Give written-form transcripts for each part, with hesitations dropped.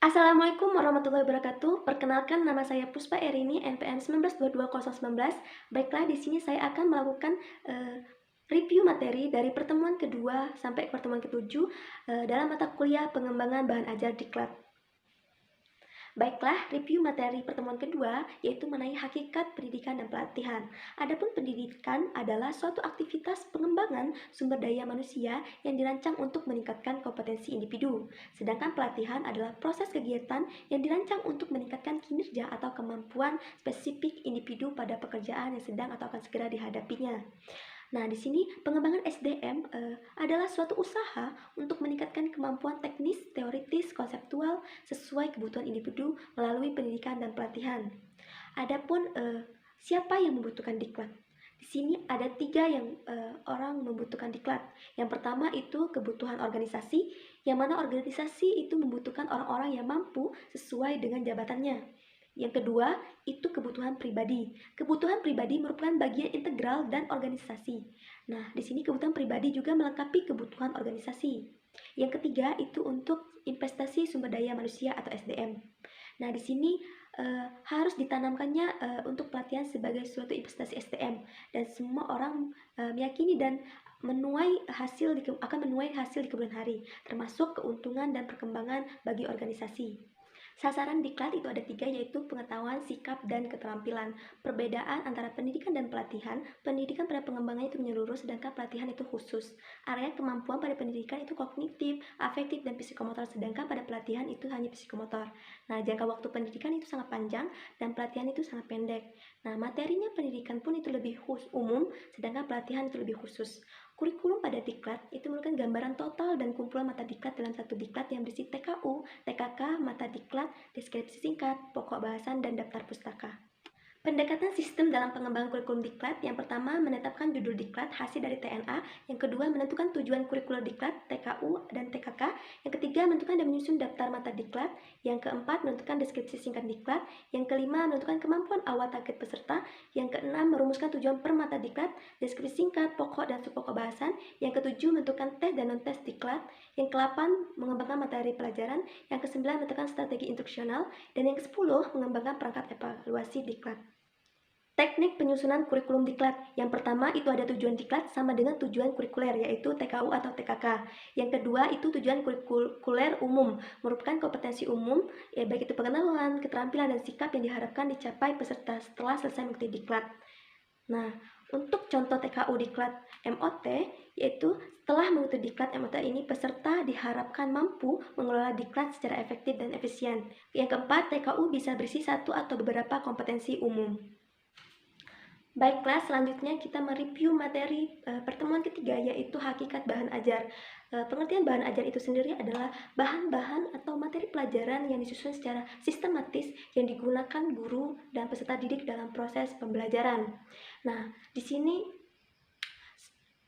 Assalamualaikum warahmatullahi wabarakatuh. Perkenalkan, nama saya Puspa Erini, NPM 1922019. Baiklah, di sini saya akan melakukan review materi dari pertemuan kedua sampai pertemuan ketujuh dalam mata kuliah pengembangan bahan ajar diklat. Baiklah, review materi pertemuan kedua yaitu mengenai hakikat pendidikan dan pelatihan. Adapun pendidikan adalah suatu aktivitas pengembangan sumber daya manusia yang dirancang untuk meningkatkan kompetensi individu. Sedangkan pelatihan adalah proses kegiatan yang dirancang untuk meningkatkan kinerja atau kemampuan spesifik individu pada pekerjaan yang sedang atau akan segera dihadapinya. Nah, di sini pengembangan SDM adalah suatu usaha untuk meningkatkan kemampuan teknis, teoritis, konseptual sesuai kebutuhan individu melalui pendidikan dan pelatihan. Adapun siapa yang membutuhkan diklat? Di sini ada tiga yang orang membutuhkan diklat. Yang pertama itu kebutuhan organisasi, yang mana organisasi itu membutuhkan orang-orang yang mampu sesuai dengan jabatannya. Yang kedua, itu kebutuhan pribadi. Kebutuhan pribadi merupakan bagian integral dan organisasi. Nah, di sini kebutuhan pribadi juga melengkapi kebutuhan organisasi. Yang ketiga, itu untuk investasi sumber daya manusia atau SDM. Nah, di sini harus ditanamkannya untuk pelatihan sebagai suatu investasi SDM, dan semua orang meyakini dan akan menuai hasil di kemudian hari, termasuk keuntungan dan perkembangan bagi organisasi. Sasaran diklat itu ada tiga, yaitu pengetahuan, sikap, dan keterampilan. Perbedaan antara pendidikan dan pelatihan, pendidikan pada pengembangan itu menyeluruh, sedangkan pelatihan itu khusus. Area kemampuan pada pendidikan itu kognitif, afektif, dan psikomotor, sedangkan pada pelatihan itu hanya psikomotor. Nah, jangka waktu pendidikan itu sangat panjang, dan pelatihan itu sangat pendek. Nah, materinya pendidikan pun itu lebih umum, sedangkan pelatihan itu lebih khusus. Kurikulum pada diklat itu merupakan gambaran total dan kumpulan mata diklat dalam satu diklat yang berisi TKU, TKK, mata diklat, deskripsi singkat, pokok bahasan, dan daftar pustaka. Pendekatan sistem dalam pengembangan kurikulum diklat, yang pertama menetapkan judul diklat hasil dari TNA, yang kedua menentukan tujuan kurikuler diklat, TKU dan TKK, yang ketiga menentukan dan menyusun daftar mata diklat, yang keempat menentukan deskripsi singkat diklat, yang kelima menentukan kemampuan awal target peserta, yang keenam merumuskan tujuan per mata diklat, deskripsi singkat, pokok dan subpokok bahasan, yang ketujuh menentukan tes dan non-tes diklat, yang kedelapan mengembangkan materi pelajaran, yang kesembilan menentukan strategi instruksional, dan yang kesepuluh mengembangkan perangkat evaluasi diklat. Teknik penyusunan kurikulum diklat. Yang pertama itu ada tujuan diklat sama dengan tujuan kurikuler, yaitu TKU atau TKK. Yang kedua itu tujuan kurikuler umum, merupakan kompetensi umum, baik itu pengetahuan, keterampilan, dan sikap yang diharapkan dicapai peserta setelah selesai mengikuti diklat. Nah, untuk contoh TKU diklat MOT, yaitu setelah mengikuti diklat MOT ini, peserta diharapkan mampu mengelola diklat secara efektif dan efisien. Yang keempat, TKU bisa berisi satu atau beberapa kompetensi umum. Baiklah, selanjutnya kita mereview materi pertemuan ketiga, yaitu hakikat bahan ajar. Pengertian bahan ajar itu sendiri adalah bahan-bahan atau materi pelajaran yang disusun secara sistematis yang digunakan guru dan peserta didik dalam proses pembelajaran. Nah, di sini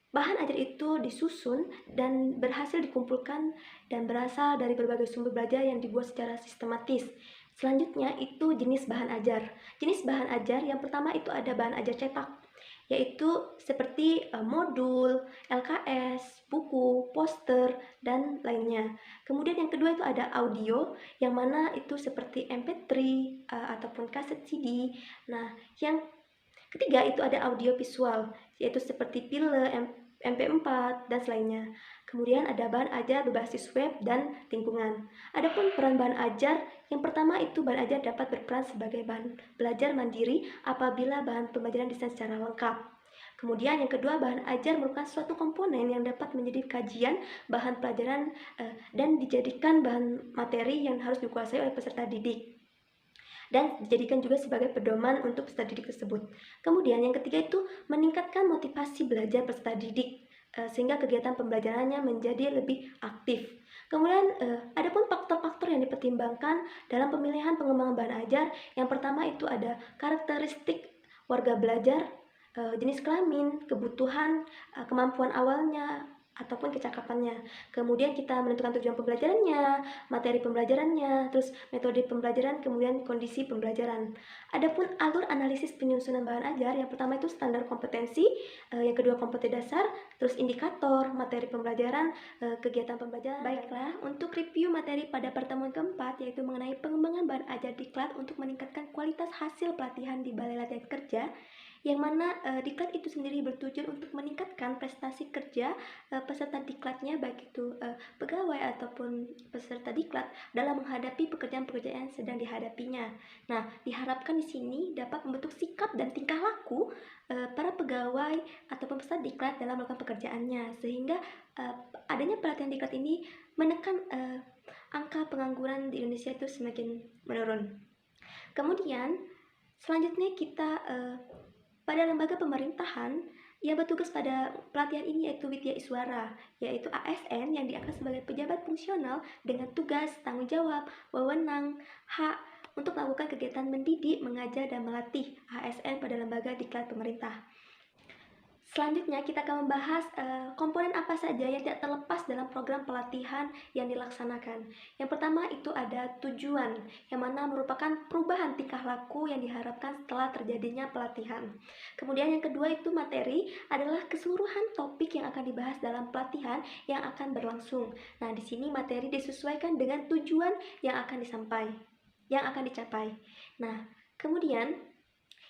bahan ajar itu disusun dan berhasil dikumpulkan dan berasal dari berbagai sumber belajar yang dibuat secara sistematis. Selanjutnya itu jenis bahan ajar. Jenis bahan ajar yang pertama itu ada bahan ajar cetak, yaitu seperti modul, LKS, buku, poster, dan lainnya. Kemudian yang kedua itu ada audio, yang mana itu seperti MP3 ataupun kaset CD. Nah, yang ketiga itu ada audio visual, yaitu seperti film, MP4, dan selainnya. Kemudian ada bahan ajar berbasis web dan lingkungan. Adapun peran bahan ajar, yang pertama itu bahan ajar dapat berperan sebagai bahan belajar mandiri apabila bahan pembelajaran desain secara lengkap. Kemudian yang kedua, bahan ajar merupakan suatu komponen yang dapat menjadi kajian bahan pelajaran dan dijadikan bahan materi yang harus dikuasai oleh peserta didik, dan dijadikan juga sebagai pedoman untuk peserta didik tersebut. Kemudian yang ketiga itu meningkatkan motivasi belajar peserta didik sehingga kegiatan pembelajarannya menjadi lebih aktif. Kemudian ada pun faktor-faktor yang dipertimbangkan dalam pemilihan pengembangan bahan ajar. Yang pertama itu ada karakteristik warga belajar, jenis kelamin, kebutuhan, kemampuan awalnya, ataupun kecakapannya. Kemudian kita menentukan tujuan pembelajarannya, materi pembelajarannya, terus metode pembelajaran, kemudian kondisi pembelajaran. Adapun alur analisis penyusunan bahan ajar, yang pertama itu standar kompetensi, yang kedua kompetensi dasar, terus indikator, materi pembelajaran, kegiatan pembelajaran. Baiklah, untuk review materi pada pertemuan keempat, yaitu mengenai pengembangan bahan ajar diklat untuk meningkatkan kualitas hasil pelatihan di Balai Latihan Kerja, yang mana diklat itu sendiri bertujuan untuk meningkatkan prestasi kerja peserta diklatnya, baik itu pegawai ataupun peserta diklat dalam menghadapi pekerjaan-pekerjaan yang sedang dihadapinya. Nah, diharapkan di sini dapat membentuk sikap dan tingkah laku para pegawai ataupun peserta diklat dalam melakukan pekerjaannya, sehingga adanya pelatihan diklat ini menekan angka pengangguran di Indonesia itu semakin menurun. Kemudian selanjutnya kita pada lembaga pemerintahan yang bertugas pada pelatihan ini yaitu Widya Iswara, yaitu ASN yang diangkat sebagai pejabat fungsional dengan tugas, tanggung jawab, wewenang, hak untuk melakukan kegiatan mendidik, mengajar, dan melatih ASN pada lembaga diklat pemerintah. Selanjutnya kita akan membahas komponen apa saja yang tidak terlepas dalam program pelatihan yang dilaksanakan. Yang pertama itu ada tujuan, yang mana merupakan perubahan tingkah laku yang diharapkan setelah terjadinya pelatihan. Kemudian yang kedua itu materi, adalah keseluruhan topik yang akan dibahas dalam pelatihan yang akan berlangsung. Nah, di sini materi disesuaikan dengan tujuan yang akan dicapai. Nah, kemudian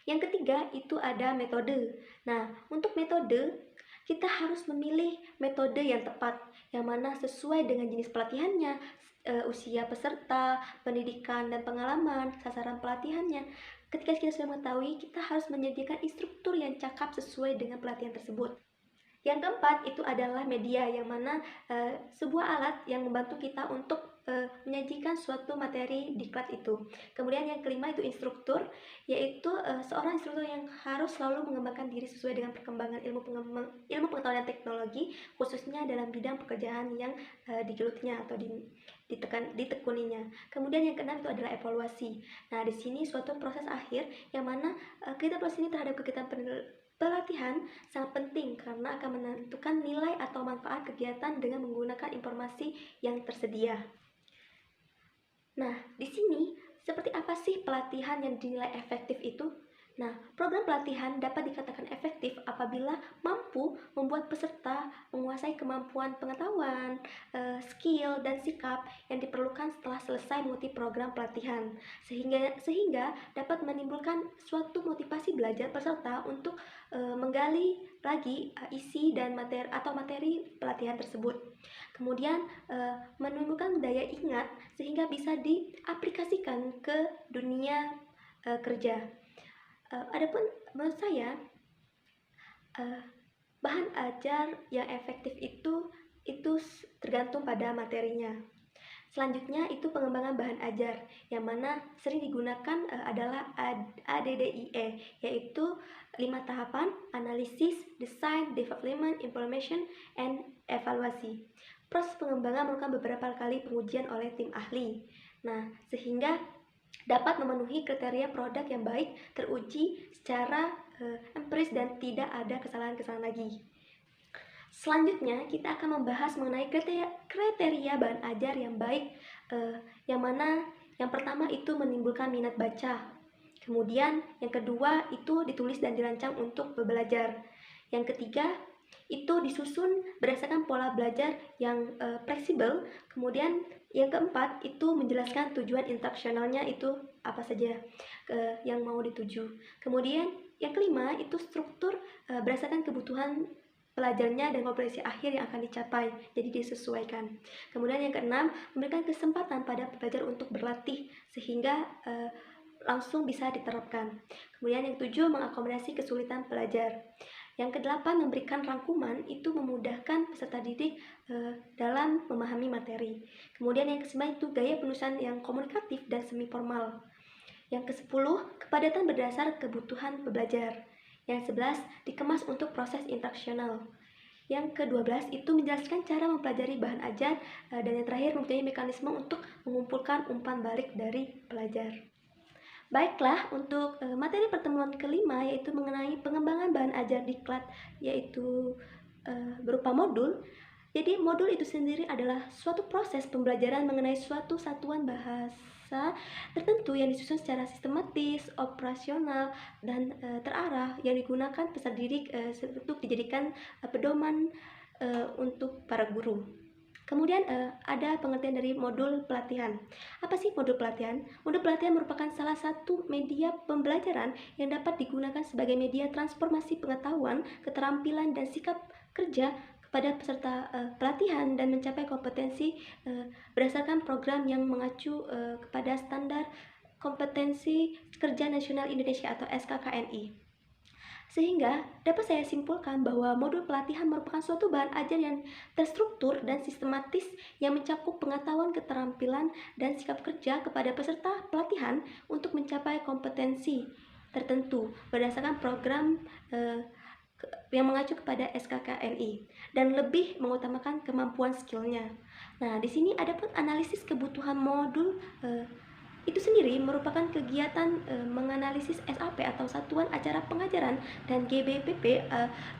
yang ketiga itu ada metode. Nah, untuk metode kita harus memilih metode yang tepat, yang mana sesuai dengan jenis pelatihannya, usia peserta, pendidikan dan pengalaman, sasaran pelatihannya. Ketika kita sudah mengetahui, kita harus menyediakan instruktur yang cakap sesuai dengan pelatihan tersebut. Yang keempat itu adalah media, yang mana sebuah alat yang membantu kita untuk menyajikan suatu materi diklat itu. Kemudian yang kelima itu instruktur, yaitu seorang instruktur yang harus selalu mengembangkan diri sesuai dengan perkembangan ilmu pengetahuan dan teknologi, khususnya dalam bidang pekerjaan yang digelutinya atau ditekuninya. Kemudian yang keenam itu adalah evaluasi. Nah, di sini suatu proses akhir yang mana kita proses ini terhadap kegiatan pelatihan sangat penting karena akan menentukan nilai atau manfaat kegiatan dengan menggunakan informasi yang tersedia. Nah, di sini seperti apa sih pelatihan yang dinilai efektif itu? Nah, program pelatihan dapat dikatakan efektif apabila mampu membuat peserta menguasai kemampuan pengetahuan, skill, dan sikap yang diperlukan setelah selesai mengikuti program pelatihan, sehingga dapat menimbulkan suatu motivasi belajar peserta untuk menggali lagi isi dan materi pelatihan tersebut. Kemudian menimbulkan daya ingat sehingga bisa diaplikasikan ke dunia kerja. Adapun menurut saya bahan ajar yang efektif itu tergantung pada materinya. Selanjutnya itu pengembangan bahan ajar, yang mana sering digunakan adalah ADDIE, yaitu 5 tahapan: analisis, design, development, implementation, and evaluasi. Proses pengembangan merupakan beberapa kali pengujian oleh tim ahli. Nah, sehingga dapat memenuhi kriteria produk yang baik, teruji secara empiris dan tidak ada kesalahan-kesalahan lagi. Selanjutnya kita akan membahas mengenai kriteria bahan ajar yang baik, yang mana yang pertama itu menimbulkan minat baca. Kemudian yang kedua itu ditulis dan dirancang untuk belajar. Yang ketiga itu disusun berdasarkan pola belajar yang fleksibel. Kemudian yang keempat itu menjelaskan tujuan instruksionalnya itu apa saja yang mau dituju. Kemudian yang kelima itu struktur berdasarkan kebutuhan pelajarnya dan kompetensi akhir yang akan dicapai, jadi disesuaikan. Kemudian yang keenam, memberikan kesempatan pada pelajar untuk berlatih sehingga langsung bisa diterapkan. Kemudian yang ketujuh, mengakomodasi kesulitan pelajar. Yang kedelapan, memberikan rangkuman, itu memudahkan peserta didik dalam memahami materi. Kemudian yang kesembilan itu gaya penulisan yang komunikatif dan semi formal. Yang kesepuluh, kepadatan berdasar kebutuhan pembelajar. Yang 11, dikemas untuk proses instruksional. Yang ke-12 itu menjelaskan cara mempelajari bahan ajar, dan yang terakhir mempunyai mekanisme untuk mengumpulkan umpan balik dari pelajar. Baiklah, untuk materi pertemuan kelima yaitu mengenai pengembangan bahan ajar diklat, yaitu berupa modul. Jadi modul itu sendiri adalah suatu proses pembelajaran mengenai suatu satuan bahasa tertentu yang disusun secara sistematis, operasional, dan terarah yang digunakan peserta didik untuk dijadikan pedoman untuk para guru. Kemudian ada pengertian dari modul pelatihan. Apa sih modul pelatihan? Modul pelatihan merupakan salah satu media pembelajaran yang dapat digunakan sebagai media transformasi pengetahuan, keterampilan, dan sikap kerja kepada peserta pelatihan dan mencapai kompetensi berdasarkan program yang mengacu kepada standar kompetensi kerja nasional Indonesia atau SKKNI. Sehingga dapat saya simpulkan bahwa modul pelatihan merupakan suatu bahan ajar yang terstruktur dan sistematis yang mencakup pengetahuan, keterampilan, dan sikap kerja kepada peserta pelatihan untuk mencapai kompetensi tertentu berdasarkan program yang mengacu kepada SKKNI dan lebih mengutamakan kemampuan skillnya. Nah, di sini ada pun analisis kebutuhan modul itu sendiri merupakan kegiatan menganalisis SAP atau Satuan Acara Pengajaran dan GBPP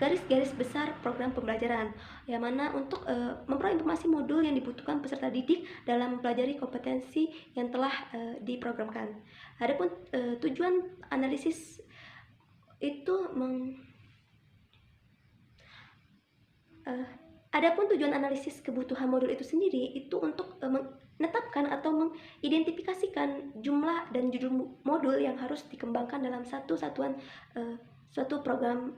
garis-garis besar program pembelajaran yang mana untuk memperoleh informasi modul yang dibutuhkan peserta didik dalam mempelajari kompetensi yang telah diprogramkan. Adapun tujuan analisis itu Adapun tujuan analisis kebutuhan modul itu sendiri itu untuk menetapkan atau mengidentifikasikan jumlah dan judul modul yang harus dikembangkan dalam suatu program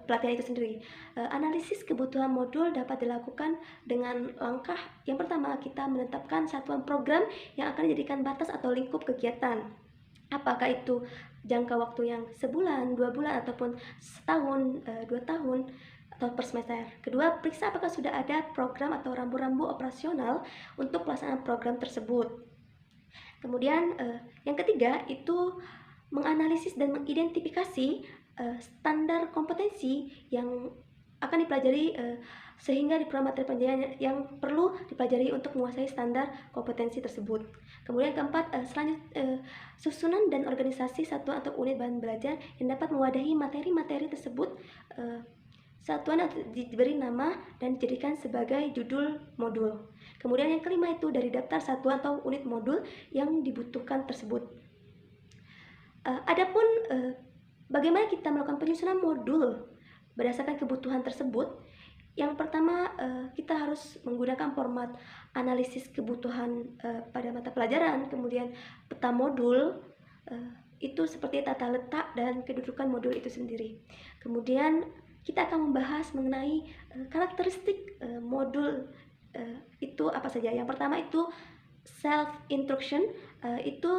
pelatihan itu sendiri. Analisis kebutuhan modul dapat dilakukan dengan langkah yang pertama, kita menetapkan satuan program yang akan dijadikan batas atau lingkup kegiatan. Apakah itu jangka waktu yang sebulan, 2 bulan, ataupun setahun, 2 tahun, atau per semester. Kedua, periksa apakah sudah ada program atau rambu-rambu operasional untuk pelaksanaan program tersebut. Kemudian yang ketiga itu menganalisis dan mengidentifikasi standar kompetensi yang akan dipelajari sehingga di program materi pembelajaran yang perlu dipelajari untuk menguasai standar kompetensi tersebut. Kemudian keempat, susunan dan organisasi satuan atau unit bahan belajar yang dapat mewadahi materi-materi tersebut. Satuan diberi nama dan dijadikan sebagai judul modul. Kemudian yang kelima itu dari daftar satuan atau unit modul yang dibutuhkan tersebut. Adapun bagaimana kita melakukan penyusunan modul berdasarkan kebutuhan tersebut. Yang pertama, kita harus menggunakan format analisis kebutuhan pada mata pelajaran, kemudian peta modul, itu seperti tata letak dan kedudukan modul itu sendiri. Kemudian kita akan membahas mengenai karakteristik modul itu apa saja. Yang pertama itu self-instruction, itu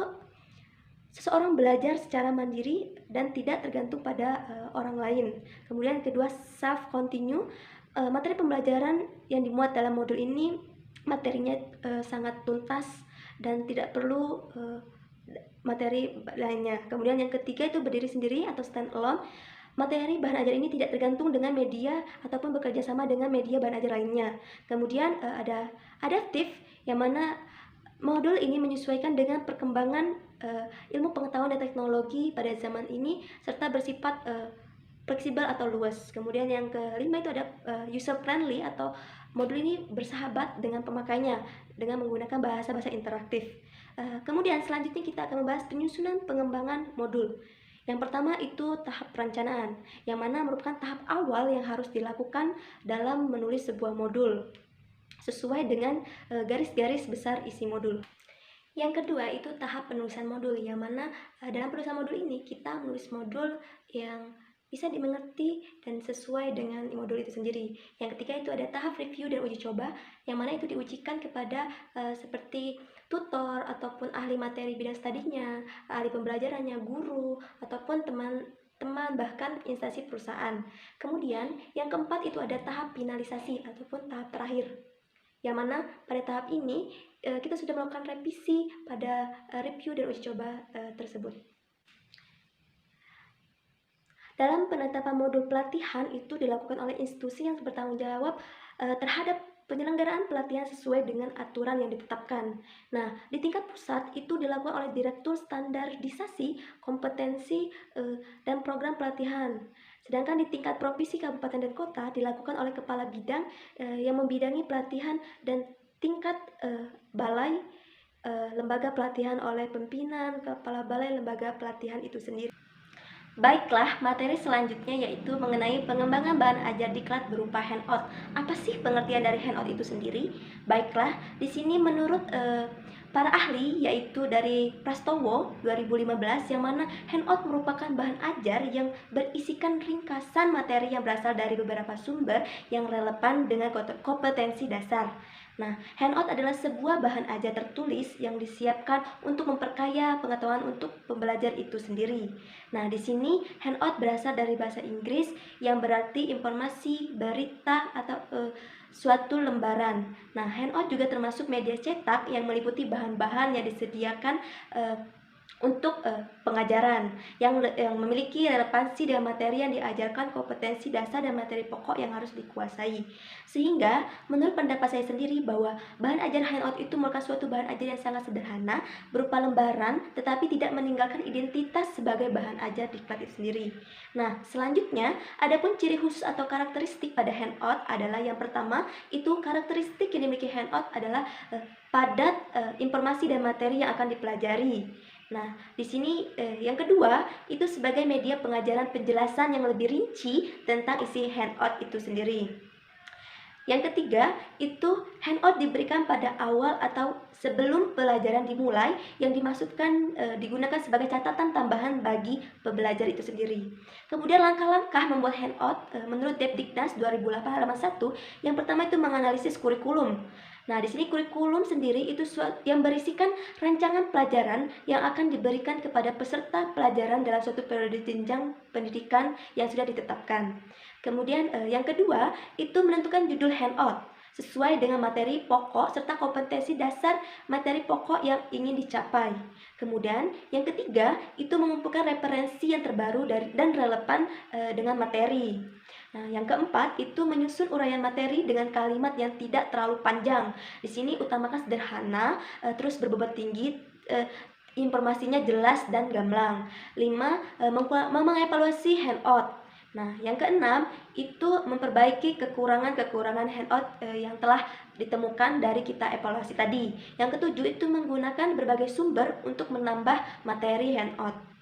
seseorang belajar secara mandiri dan tidak tergantung pada orang lain. Kemudian kedua, self-continue, materi pembelajaran yang dimuat dalam modul ini materinya sangat tuntas dan tidak perlu materi lainnya. Kemudian yang ketiga itu berdiri sendiri atau stand alone. Materi bahan ajar ini tidak tergantung dengan media ataupun bekerja sama dengan media bahan ajar lainnya. Kemudian ada adaptif, yang mana modul ini menyesuaikan dengan perkembangan ilmu pengetahuan dan teknologi pada zaman ini serta bersifat fleksibel atau luas. Kemudian yang kelima itu ada user friendly, atau modul ini bersahabat dengan pemakainya dengan menggunakan bahasa-bahasa interaktif. Kemudian selanjutnya kita akan membahas penyusunan pengembangan modul. Yang pertama itu tahap perencanaan, yang mana merupakan tahap awal yang harus dilakukan dalam menulis sebuah modul sesuai dengan garis-garis besar isi modul. Yang kedua itu tahap penulisan modul, yang mana dalam penulisan modul ini kita menulis modul yang bisa dimengerti dan sesuai dengan modul itu sendiri. Yang ketiga itu ada tahap review dan uji coba, yang mana itu diujikan kepada seperti tutor ataupun ahli materi bidang studinya, ahli pembelajarannya, guru, ataupun teman-teman, bahkan instansi perusahaan. Kemudian yang keempat itu ada tahap finalisasi ataupun tahap terakhir, yang mana pada tahap ini kita sudah melakukan revisi pada review dan uji coba tersebut. Dalam penetapan modul pelatihan itu dilakukan oleh institusi yang bertanggung jawab terhadap penyelenggaraan pelatihan sesuai dengan aturan yang ditetapkan. Nah, di tingkat pusat itu dilakukan oleh Direktur Standarisasi Kompetensi dan Program Pelatihan. Sedangkan di tingkat provinsi, kabupaten, dan kota dilakukan oleh kepala bidang yang membidangi pelatihan dan tingkat balai lembaga pelatihan oleh pimpinan kepala balai lembaga pelatihan itu sendiri. Baiklah, materi selanjutnya yaitu mengenai pengembangan bahan ajar diklat berupa handout. Apa sih pengertian dari handout itu sendiri? Baiklah, di sini menurut para ahli yaitu dari Prastowo 2015, yang mana handout merupakan bahan ajar yang berisikan ringkasan materi yang berasal dari beberapa sumber yang relevan dengan kompetensi dasar. Nah, handout adalah sebuah bahan ajar tertulis yang disiapkan untuk memperkaya pengetahuan untuk pembelajar itu sendiri. Nah, di sini handout berasal dari bahasa Inggris yang berarti informasi, berita, atau suatu lembaran. Nah, handout juga termasuk media cetak yang meliputi bahan-bahan yang disediakan untuk pengajaran yang memiliki relevansi dengan materi yang diajarkan, kompetensi dasar dan materi pokok yang harus dikuasai. Sehingga menurut pendapat saya sendiri bahwa bahan ajar handout itu merupakan suatu bahan ajar yang sangat sederhana berupa lembaran, tetapi tidak meninggalkan identitas sebagai bahan ajar diklat itu sendiri. Nah, selanjutnya adapun ciri khusus atau karakteristik pada handout adalah yang pertama itu karakteristik yang dimiliki handout adalah padat informasi dan materi yang akan dipelajari. Nah, di sini yang kedua itu sebagai media pengajaran penjelasan yang lebih rinci tentang isi handout itu sendiri. Yang ketiga, itu handout diberikan pada awal atau sebelum pelajaran dimulai, yang dimaksudkan digunakan sebagai catatan tambahan bagi pembelajar itu sendiri. Kemudian langkah-langkah membuat handout menurut Depdiknas 2008 halaman 1, yang pertama itu menganalisis kurikulum. Nah, di sini kurikulum sendiri itu yang berisikan rancangan pelajaran yang akan diberikan kepada peserta pelajaran dalam suatu periode jenjang pendidikan yang sudah ditetapkan. Kemudian yang kedua itu menentukan judul handout sesuai dengan materi pokok serta kompetensi dasar materi pokok yang ingin dicapai. Kemudian yang ketiga itu mengumpulkan referensi yang terbaru dan relevan dengan materi. Nah, yang keempat itu menyusun uraian materi dengan kalimat yang tidak terlalu panjang. Di sini utamakan sederhana, terus berbobot tinggi, informasinya jelas dan gamblang. 5. Mengevaluasi handout. Nah, yang keenam itu memperbaiki kekurangan-kekurangan handout yang telah ditemukan dari kita evaluasi tadi. Yang ketujuh itu menggunakan berbagai sumber untuk menambah materi handout.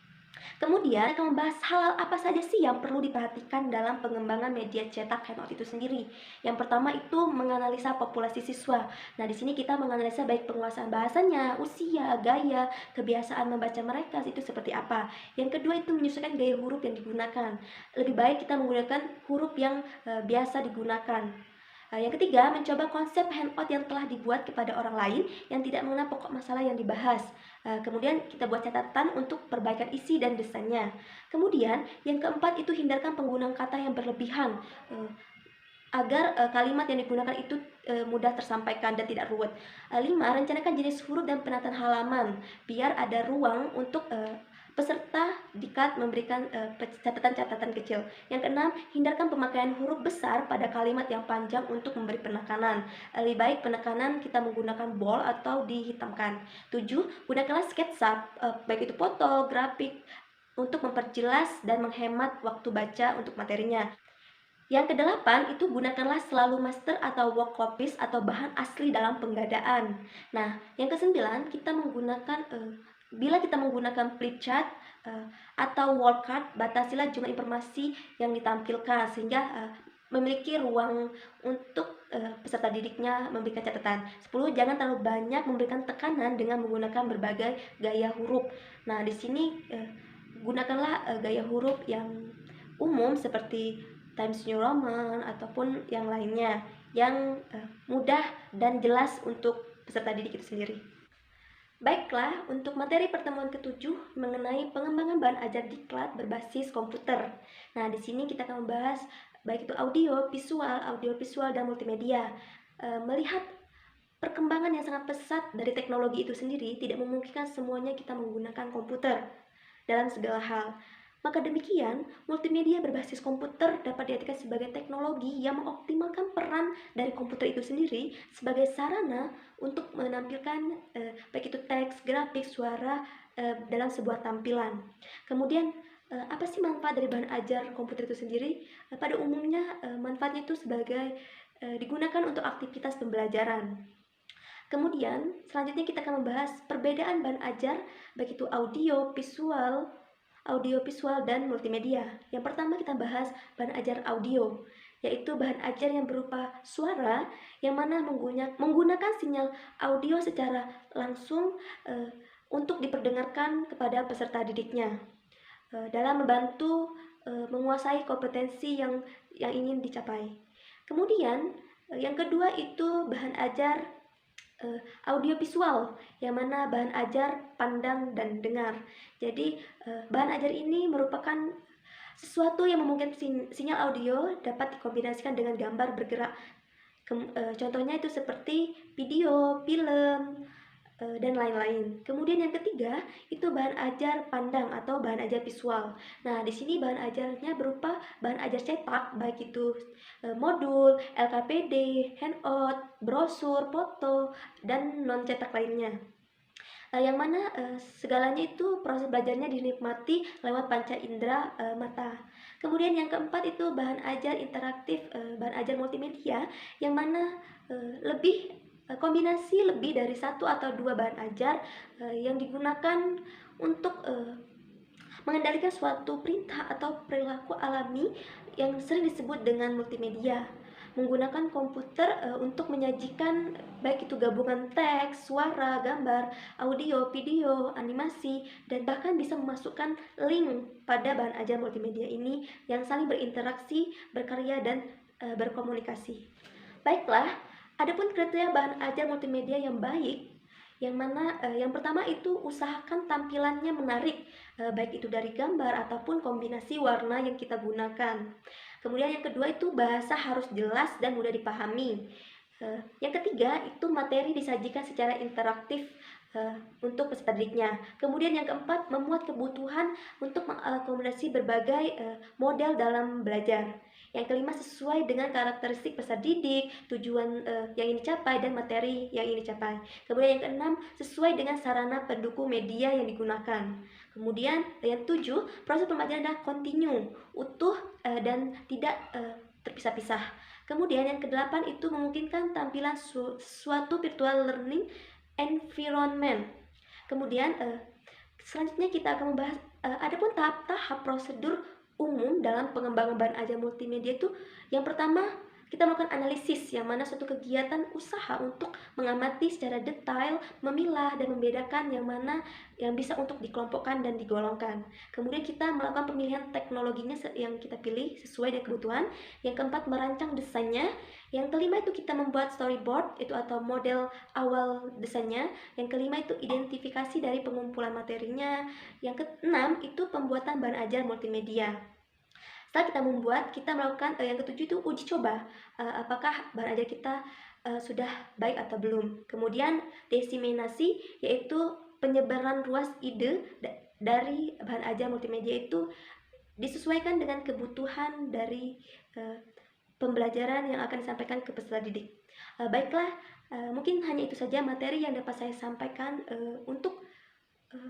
Kemudian akan membahas hal apa saja sih yang perlu diperhatikan dalam pengembangan media cetak handout itu sendiri. Yang pertama itu menganalisa populasi siswa. Nah, di sini kita menganalisa baik penguasaan bahasanya, usia, gaya, kebiasaan membaca mereka itu seperti apa. Yang kedua itu menyesuaikan gaya huruf yang digunakan. Lebih baik kita menggunakan huruf yang biasa digunakan. Yang ketiga, mencoba konsep handout yang telah dibuat kepada orang lain yang tidak mengenal pokok masalah yang dibahas. Kemudian kita buat catatan untuk perbaikan isi dan desainnya. Kemudian yang keempat itu hindarkan penggunaan kata yang berlebihan agar kalimat yang digunakan itu mudah tersampaikan dan tidak ruwet. 5. Rencanakan jenis huruf dan penataan halaman biar ada ruang untuk peserta diklat memberikan catatan-catatan kecil. Yang keenam, hindarkan pemakaian huruf besar pada kalimat yang panjang untuk memberi penekanan. Lebih baik penekanan kita menggunakan bold atau dihitamkan. 7. Gunakanlah sketsa, baik itu foto, grafik, untuk memperjelas dan menghemat waktu baca untuk materinya. Yang kedelapan itu gunakanlah selalu master atau work copies atau bahan asli dalam penggadaan. Nah, yang kesembilan kita menggunakan bila kita menggunakan flip chart atau wall card, batasilah jumlah informasi yang ditampilkan sehingga memiliki ruang untuk peserta didiknya memberikan catatan. 10. Jangan terlalu banyak memberikan tekanan dengan menggunakan berbagai gaya huruf. Nah, di sini gunakanlah gaya huruf yang umum seperti Times New Roman ataupun yang lainnya yang mudah dan jelas untuk peserta didik itu sendiri. Baiklah, untuk materi pertemuan ketujuh mengenai pengembangan bahan ajar diklat berbasis komputer. Nah, di sini kita akan membahas baik itu audio, visual, dan multimedia. Melihat perkembangan yang sangat pesat dari teknologi itu sendiri, tidak memungkinkan semuanya kita menggunakan komputer dalam segala hal. Maka demikian, multimedia berbasis komputer dapat diartikan sebagai teknologi yang mengoptimalkan peran dari komputer itu sendiri sebagai sarana untuk menampilkan baik itu teks, grafik, suara dalam sebuah tampilan. Kemudian Apa sih manfaat dari bahan ajar komputer itu sendiri? Pada umumnya manfaatnya itu sebagai digunakan untuk aktivitas pembelajaran. Kemudian selanjutnya kita akan membahas perbedaan bahan ajar baik itu audio visual dan multimedia. Yang pertama kita bahas bahan ajar audio, yaitu bahan ajar yang berupa suara yang mana menggunakan sinyal audio secara langsung untuk diperdengarkan kepada peserta didiknya dalam membantu menguasai kompetensi yang ingin dicapai. Kemudian yang kedua itu bahan ajar audiovisual, yang mana bahan ajar pandang dan dengar. Jadi bahan ajar ini merupakan sesuatu yang memungkinkan sinyal audio dapat dikombinasikan dengan gambar bergerak. Contohnya itu seperti video, film, dan lain-lain. Kemudian yang ketiga itu bahan ajar pandang atau bahan ajar visual. Nah, di sini bahan ajarnya berupa bahan ajar cetak, baik itu modul, LKPD, handout, brosur, foto, dan non cetak lainnya. Yang mana segalanya itu proses belajarnya dinikmati lewat panca indera mata. Kemudian yang keempat itu bahan ajar interaktif, bahan ajar multimedia, yang mana kombinasi lebih dari satu atau dua bahan ajar yang digunakan untuk mengendalikan suatu perintah atau perilaku alami yang sering disebut dengan multimedia, menggunakan komputer untuk menyajikan baik itu gabungan teks, suara, gambar, audio, video, animasi, dan bahkan bisa memasukkan link pada bahan ajar multimedia ini yang saling berinteraksi, berkarya, dan berkomunikasi. Baiklah, adapun kriteria bahan ajar multimedia yang baik, yang mana yang pertama itu usahakan tampilannya menarik, baik itu dari gambar ataupun kombinasi warna yang kita gunakan. Kemudian yang kedua itu bahasa harus jelas dan mudah dipahami. Yang ketiga itu materi disajikan secara interaktif untuk peserta didiknya. Kemudian yang keempat memuat kebutuhan untuk mengakomodasi berbagai model dalam belajar. Yang kelima sesuai dengan karakteristik peserta didik, tujuan yang ingin dicapai, dan materi yang ingin dicapai. Kemudian yang keenam sesuai dengan sarana pendukung media yang digunakan. Kemudian yang tujuh proses pembelajaran adalah kontinu, utuh dan tidak terpisah-pisah. Kemudian yang kedelapan itu memungkinkan tampilan suatu virtual learning environment. Kemudian selanjutnya kita akan membahas adapun tahap-tahap prosedur umum dalam pengembangan bahan ajar multimedia itu. Yang pertama kita melakukan analisis, yang mana suatu kegiatan usaha untuk mengamati secara detail, memilah dan membedakan yang mana yang bisa untuk dikelompokkan dan digolongkan. Kemudian kita melakukan pemilihan teknologinya yang kita pilih sesuai dengan kebutuhan. Yang keempat merancang desainnya. Yang kelima itu kita membuat storyboard itu atau model awal desainnya. Yang kelima itu identifikasi dari pengumpulan materinya. Yang keenam itu pembuatan bahan ajar multimedia. Setelah kita membuat, kita melakukan yang ketujuh itu uji coba, apakah bahan ajar kita sudah baik atau belum. Kemudian diseminasi, yaitu penyebaran luas ide dari bahan ajar multimedia itu disesuaikan dengan kebutuhan dari pembelajaran yang akan disampaikan ke peserta didik. Baiklah, mungkin hanya itu saja materi yang dapat saya sampaikan untuk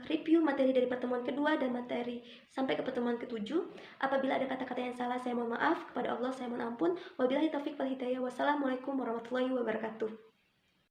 review materi dari pertemuan kedua dan materi sampai ke pertemuan ketujuh. Apabila ada kata-kata yang salah, saya mohon maaf. Kepada Allah saya mohon ampun. Wabillahi taufiq wal hidayah. Wassalamualaikum warahmatullahi wabarakatuh.